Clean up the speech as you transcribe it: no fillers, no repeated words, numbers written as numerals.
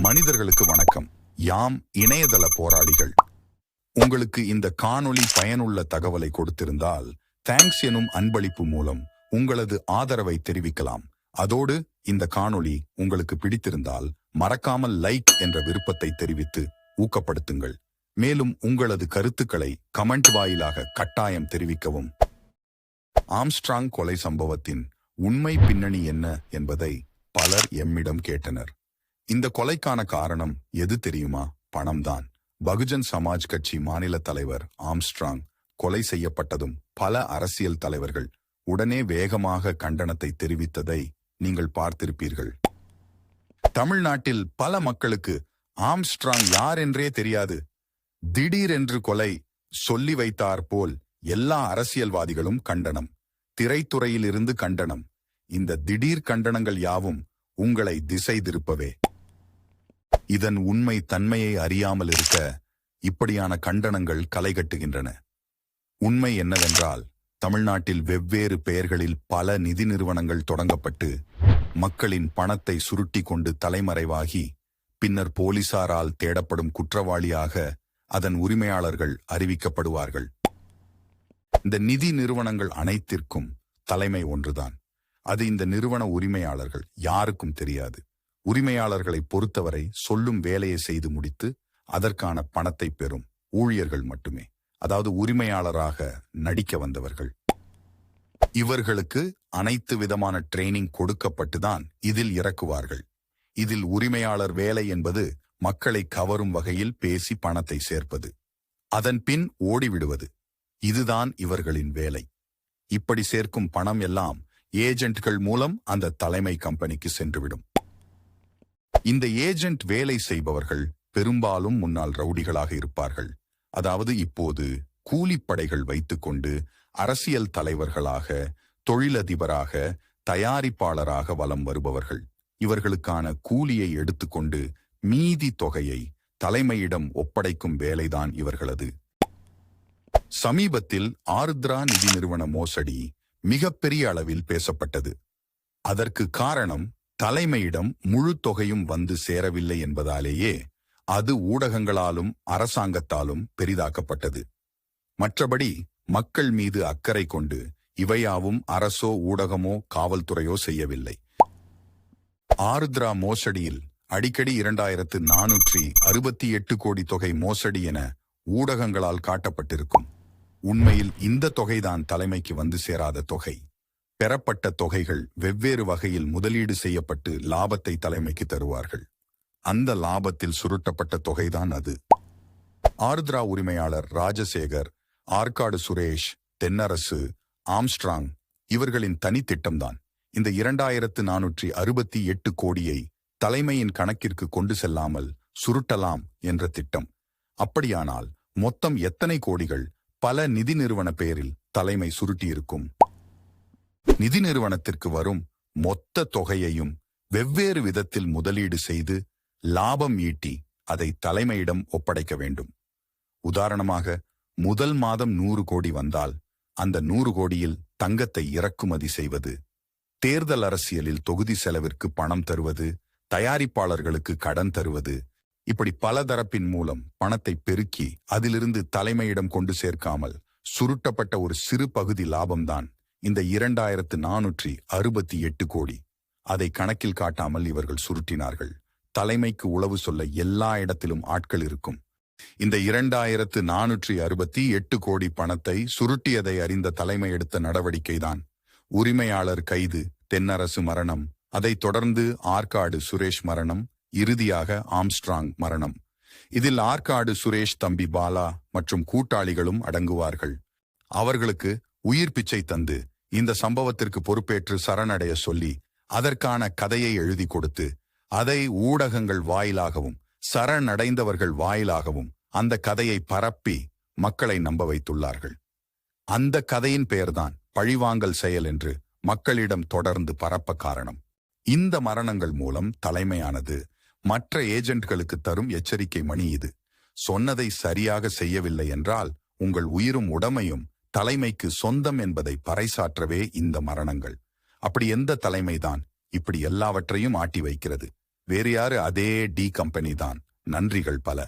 மனிதர்களுக்கு வணக்கம். யாம் இணையதள போராளிகள். உங்களுக்கு இந்த காணொளி பயனுள்ள தகவலை கொடுத்திருந்தால் தேங்க்ஸ் எனும் அன்பளிப்பு மூலம் உங்களது ஆதரவை தெரிவிக்கலாம். அதோடு இந்த காணொளி உங்களுக்கு பிடித்திருந்தால் மறக்காமல் லைக் என்ற விருப்பத்தை தெரிவித்து ஊக்கப்படுத்துங்கள். மேலும் உங்களது கருத்துக்களை கமெண்ட் வாயிலாக கட்டாயம் தெரிவிக்கவும். ஆம்ஸ்ட்ராங் கொலை சம்பவத்தின் உண்மை பின்னணி என்ன என்பதை பலர் எம்மிடம் கேட்டனர். இந்த கொலைக்கான காரணம் எது தெரியுமா? பணம்தான். பகுஜன் சமாஜ் கட்சி மாநில தலைவர் ஆம்ஸ்ட்ராங் கொலை செய்யப்பட்டதும் பல அரசியல் தலைவர்கள் உடனே வேகமாக கண்டனத்தை தெரிவித்ததை நீங்கள் பார்த்திருப்பீர்கள். தமிழ்நாட்டில் பல மக்களுக்கு ஆம்ஸ்ட்ராங் யார் என்றே தெரியாது. திடீரென்று கொலை சொல்லி வைத்தார் போல் எல்லா அரசியல்வாதிகளும் கண்டனம், திரைத்துறையிலிருந்து கண்டனம். இந்த திடீர் கண்டனங்கள் யாவும் உங்களை திசை திருப்பவே. இதன் உண்மை தன்மையை அறியாமல் இருக்க இப்படியான கண்டனங்கள் களைகட்டுகின்றன. உண்மை என்னவென்றால், தமிழ்நாட்டில் வெவ்வேறு பெயர்களில் பல நிதி நிறுவனங்கள் தொடங்கப்பட்டு மக்களின் பணத்தை சுருட்டி கொண்டு தலைமறைவாகி பின்னர் போலீசாரால் தேடப்படும் குற்றவாளியாக அதன் உரிமையாளர்கள் அறிவிக்கப்படுவார்கள். இந்த நிதி நிறுவனங்கள் அனைத்திற்கும் தலைமை ஒன்றுதான். அது இந்த நிறுவன உரிமையாளர்கள் யாருக்கும் தெரியாது. உரிமையாளர்களை பொறுத்தவரை சொல்லும் வேலையை செய்து முடித்து அதற்கான பணத்தை பெறும் ஊழியர்கள் மட்டுமே, அதாவது உரிமையாளராக நடிக்க வந்தவர்கள். இவர்களுக்கு அனைத்து விதமான ட்ரெய்னிங் கொடுக்கப்பட்டுதான் இதில் இறக்குவார்கள். இதில் உரிமையாளர் வேலை என்பது மக்களை கவரும் வகையில் பேசி பணத்தை சேர்ப்பது, அதன் பின் ஓடிவிடுவது. இதுதான் இவர்களின் வேலை. இப்படி சேர்க்கும் பணம் எல்லாம் ஏஜென்ட்கள் மூலம் அந்த தலைமை கம்பெனிக்கு சென்றுவிடும். இந்த ஏஜென்ட் வேலை செய்பவர்கள் பெரும்பாலும் முன்னாள் ரவுடிகளாக இருப்பார்கள். அதாவது இப்போது கூலிப்படைகள் வைத்துக்கொண்டு அரசியல் தலைவர்களாக, தொழிலதிபராக, தயாரிப்பாளராக வலம் வருபவர்கள். இவர்களுக்கான கூலியை எடுத்துக்கொண்டு மீதி தொகையை தலைமையிடம் ஒப்படைக்கும் வேலைதான் இவர்களது. சமீபத்தில் ஆருத்ரா நிதி நிறுவன மோசடி மிகப்பெரிய அளவில் பேசப்பட்டது. அதற்கு காரணம் தலைமையிடம் முழு தொகையும் வந்து சேரவில்லை என்பதாலேயே அது ஊடகங்களாலும் அரசாங்கத்தாலும் பெரிதாக்கப்பட்டது. மற்றபடி மக்கள் மீது அக்கறை கொண்டு இவையாவும் அரசோ ஊடகமோ காவல்துறையோ செய்யவில்லை. ஆருத்ரா மோசடியில் அடிக்கடி 2468 கோடி தொகை மோசடி என ஊடகங்களால் காட்டப்பட்டிருக்கும். உண்மையில் இந்த தொகைதான் தலைமைக்கு வந்து சேராத தொகை. பெறப்பட்ட தொகைகள் வெவ்வேறு வகையில் முதலீடு செய்யப்பட்டு லாபத்தை தலைமைக்கு தருவார்கள். அந்த லாபத்தில் சுருட்டப்பட்ட தொகைதான் அது. ஆருத்ரா உரிமையாளர் ராஜசேகர், ஆற்காடு சுரேஷ், தென்னரசு, ஆம்ஸ்ட்ராங் இவர்களின் தனித்திட்டம்தான் இந்த 2468 கோடியை தலைமையின் கணக்கிற்கு கொண்டு செல்லாமல் சுருட்டலாம் என்ற திட்டம். அப்படியானால் மொத்தம் எத்தனை கோடிகள் பல நிதி நிறுவன பெயரில் தலைமை சுருட்டியிருக்கும்? நிதி நிறுவனத்திற்கு வரும் மொத்த தொகையையும் வெவ்வேறு விதத்தில் முதலீடு செய்து லாபம் ஈட்டி அதை தலைமையிடம் ஒப்படைக்க வேண்டும். உதாரணமாக, முதல் மாதம் 100 கோடி வந்தால் அந்த 100 கோடியில் தங்கத்தை இறக்குமதி செய்வது, தேர்தல் அரசியலில் தொகுதி செலவிற்கு பணம் தருவது, தயாரிப்பாளர்களுக்கு கடன் தருவது, இப்படி பல தரப்பின் மூலம் பணத்தை பெருக்கி அதிலிருந்து தலைமையிடம் கொண்டு சேர்க்காமல் சுருட்டப்பட்ட ஒரு சிறு பகுதி லாபம்தான் இந்த 2468 கோடி. அதை கணக்கில் காட்டாமல் இவர்கள் சுருட்டினார்கள். தலைமைக்கு உளவு சொல்ல எல்லா இடத்திலும் ஆட்கள் இருக்கும். இந்த 2468 கோடி பணத்தை சுருட்டியதை அறிந்த தலைமை எடுத்த நடவடிக்கைதான் உரிமையாளர் கைது, தென்னரசு மரணம், அதைத் தொடர்ந்து ஆற்காடு சுரேஷ் மரணம், இறுதியாக ஆம்ஸ்ட்ராங் மரணம். இதில் ஆற்காடு சுரேஷ் தம்பி பாலா மற்றும் கூட்டாளிகளும் அடங்குவார்கள். அவர்களுக்கு உயிர் பிச்சை தந்து இந்த சம்பவத்திற்கு பொறுப்பேற்று சரணடைய சொல்லி அதற்கான கதையை எழுதி கொடுத்து அதை ஊடகங்கள் வாயிலாகவும் சரணடைந்தவர்கள் வாயிலாகவும் அந்த கதையை பரப்பி மக்களை நம்ப வைத்துள்ளார்கள். அந்த கதையின் பெயர்தான் பழிவாங்கல் செயல் என்று மக்களிடம் தொடர்ந்து பரப்ப காரணம். இந்த மரணங்கள் மூலம் தலைமையானது மற்ற ஏஜென்ட்களுக்கு தரும் எச்சரிக்கை மணி இது. சொன்னதை சரியாக செய்யவில்லை என்றால் உங்கள் உயிரும் உடமையும் தலைமைக்கு சொந்தம் என்பதை பறைசாற்றவே இந்த மரணங்கள். அப்படி எந்த தலைமைதான் இப்படி எல்லாவற்றையும் ஆட்டி வைக்கிறது? வேறு யாரு? அதே டி கம்பெனி தான். நன்றிகள் பல.